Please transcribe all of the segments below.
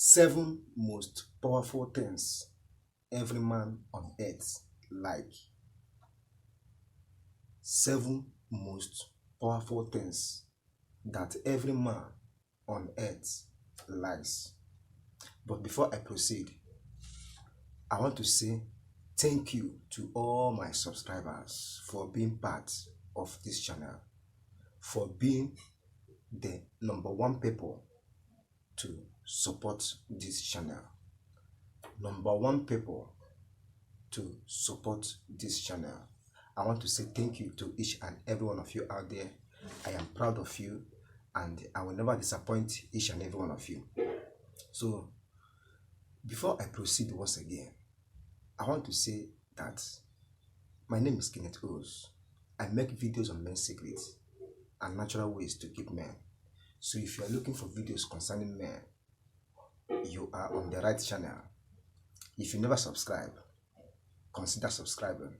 7 most powerful things every man on earth like. 7 most powerful things that every man on earth likes. But before I proceed, I want to say thank you to all my subscribers for being part of this channel, for being the number one people to support this channel. Number one people to support this channel. I want to say thank you to each and every one of you out there. I am proud of you and I will never disappoint each and every one of you. So before I proceed once again, I want to say that my name is Kenneth Os. I make videos on men's secrets and natural ways to keep men. So if you are looking for videos concerning men, you are on the right channel. If you never subscribe, consider subscribing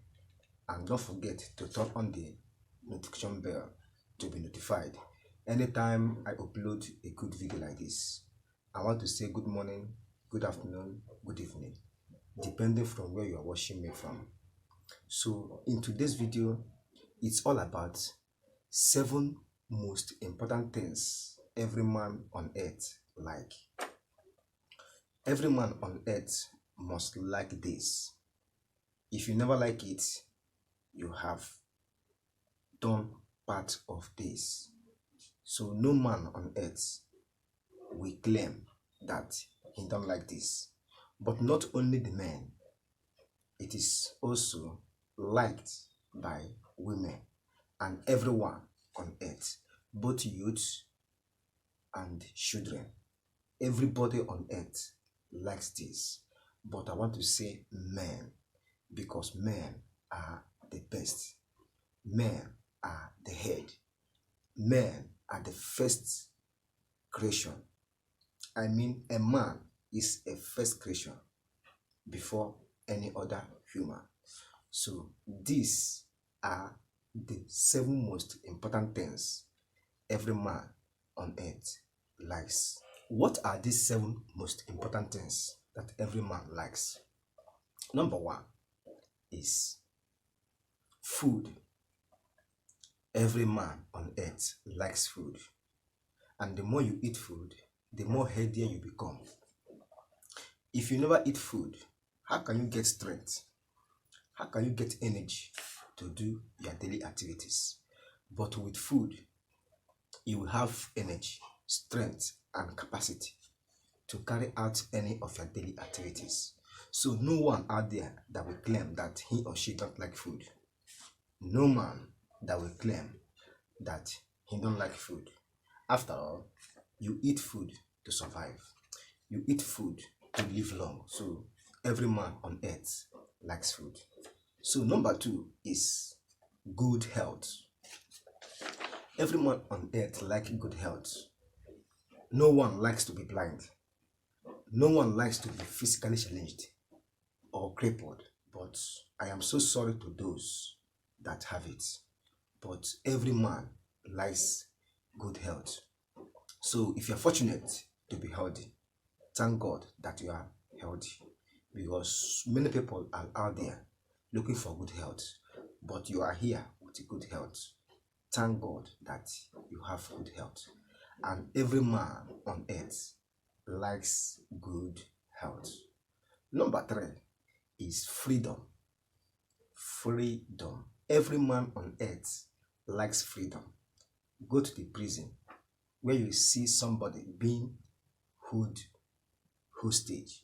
and don't forget to turn on the notification bell to be notified anytime I upload a good video like this. I want to say good morning, good afternoon, good evening, depending from where you are watching me from. So in today's video, it's all about 7 most important things every man on earth like. Every man on earth must like this. If you never like it, you have done part of this. So no man on earth will claim that he don't like this. But not only the men, it is also liked by women and everyone on earth, both youths and children. Everybody on earth likes this. But I want to say men, because men are the best. Men are the head. Men are the first creation. I mean, a man is a first creation before any other human. So these are the 7 most important things every man on earth likes. What are these 7 most important things that every man likes? Number 1 is food. Every man on earth likes food. And the more you eat food, the more healthier you become. If you never eat food, how can you get strength? How can you get energy to do your daily activities? But with food, you will have energy, strength, and capacity to carry out any of your daily activities. So no one out there that will claim that he or she don't like food. No man that will claim that he don't like food. After all, you eat food to survive. You eat food to live long. So every man on earth likes food. So number 2 is good health. Every man on earth likes good health. No one likes to be blind. No one likes to be physically challenged or crippled. But I am so sorry to those that have it. But every man likes good health. So if you're fortunate to be healthy, thank God that you are healthy, because many people are out there looking for good health, but you are here with good health. Thank God that you have good health. And every man on earth likes good health. Number 3 is freedom. Freedom. Every man on earth likes freedom. Go to the prison where you see somebody being hostage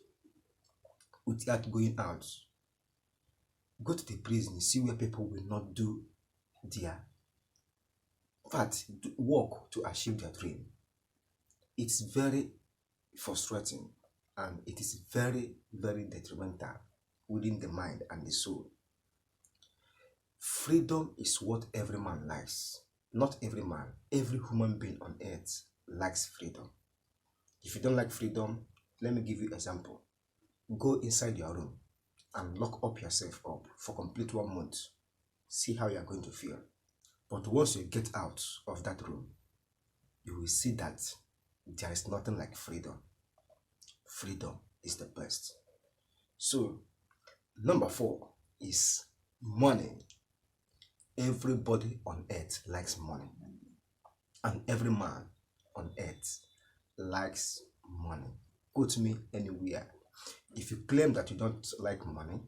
without going out. Go to the prison, see where people will not do their work to achieve their dream. It's very frustrating and it is very, very detrimental within the mind and the soul. Freedom is what every man likes. Not every man, every human being on earth likes freedom. If you don't like freedom, let me give you an example. Go inside your room and lock up yourself up for complete 1 month. See how you are going to feel. But once you get out of that room, you will see that there is nothing like freedom. freedom is the best. So, number 4 is money. Everybody on earth likes money, and every man on earth likes money. Quote me anywhere. If you claim that you don't like money,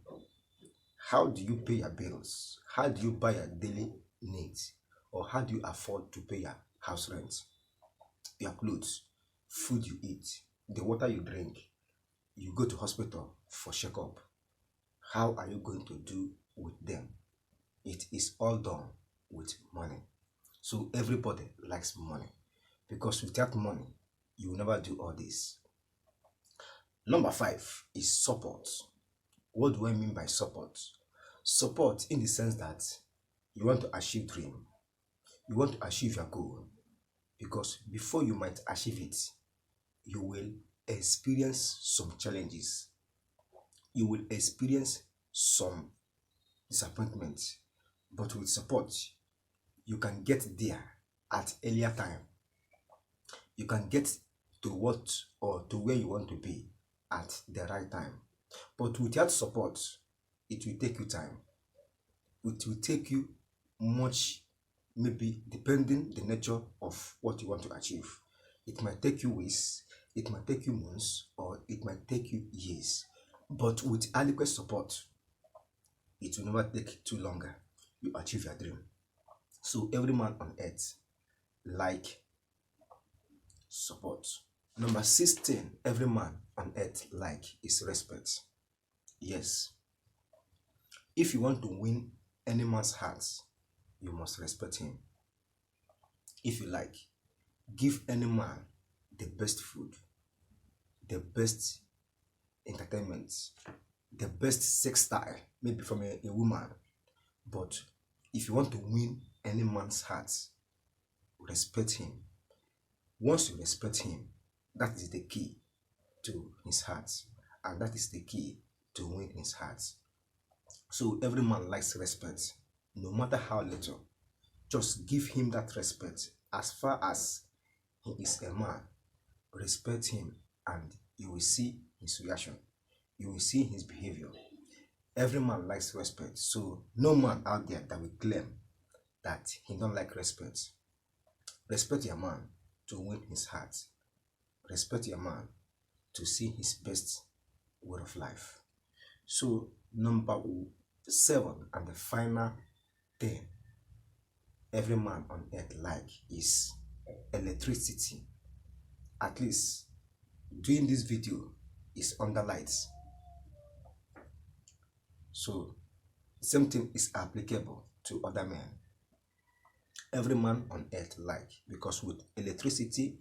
how do you pay your bills? How do you buy your daily needs? Or how do you afford to pay your house rent, your clothes, food you eat, the water you drink, you go to hospital for checkup? How are you going to do with them? It is all done with money. So everybody likes money, because without money, you will never do all this. Number 5 is support. What do I mean by support? Support in the sense that you want to achieve dream, you want to achieve your goal, because before you might achieve it, you will experience some challenges, you will experience some disappointments, but with support, you can get there at earlier time. You can get to what or to where you want to be at the right time. But without support, it will take you time. It will take you much, maybe depending the nature of what you want to achieve. It might take you weeks, it might take you months, or it might take you years. But with adequate support, it will never take too longer. You achieve your dream. So every man on earth like support. Number 16, every man on earth like is respect. Yes. If you want to win any man's heart, you must respect him. If you like, give any man the best food, the best entertainment, the best sex style, maybe from a woman. But if you want to win any man's heart, respect him. Once you respect him, that is the key to his heart, and that is the key to win his heart. So every man likes respect, no matter how little. Just give him that respect. As far as he is a man, respect him, and you will see his reaction. You will see his behavior. Every man likes respect. So no man out there that will claim that he don't like respect. Respect your man to win his heart. Respect your man to see his best way of life. So number 7 and the final thing every man on earth like is electricity. At least doing this video is under lights. So same thing is applicable to other men. Every man on earth like, because with electricity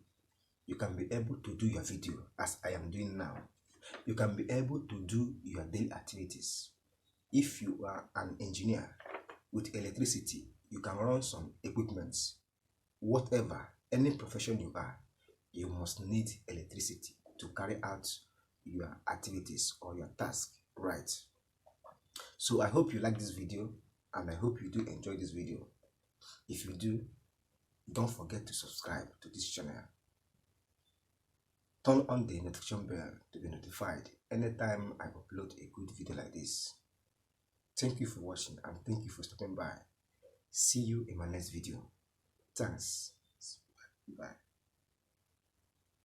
you can be able to do your video as I am doing now. You can be able to do your daily activities. If you are an engineer, with electricity you can run some equipments. Whatever, any profession you are, you must need electricity to carry out your activities or your task right. So I hope you like this video, and I hope you do enjoy this video. If you do, don't forget to subscribe to this channel. Turn on the notification bell to be notified anytime I upload a good video like this. Thank you for watching, and thank you for stopping by. See you in my next video. Thanks. Bye.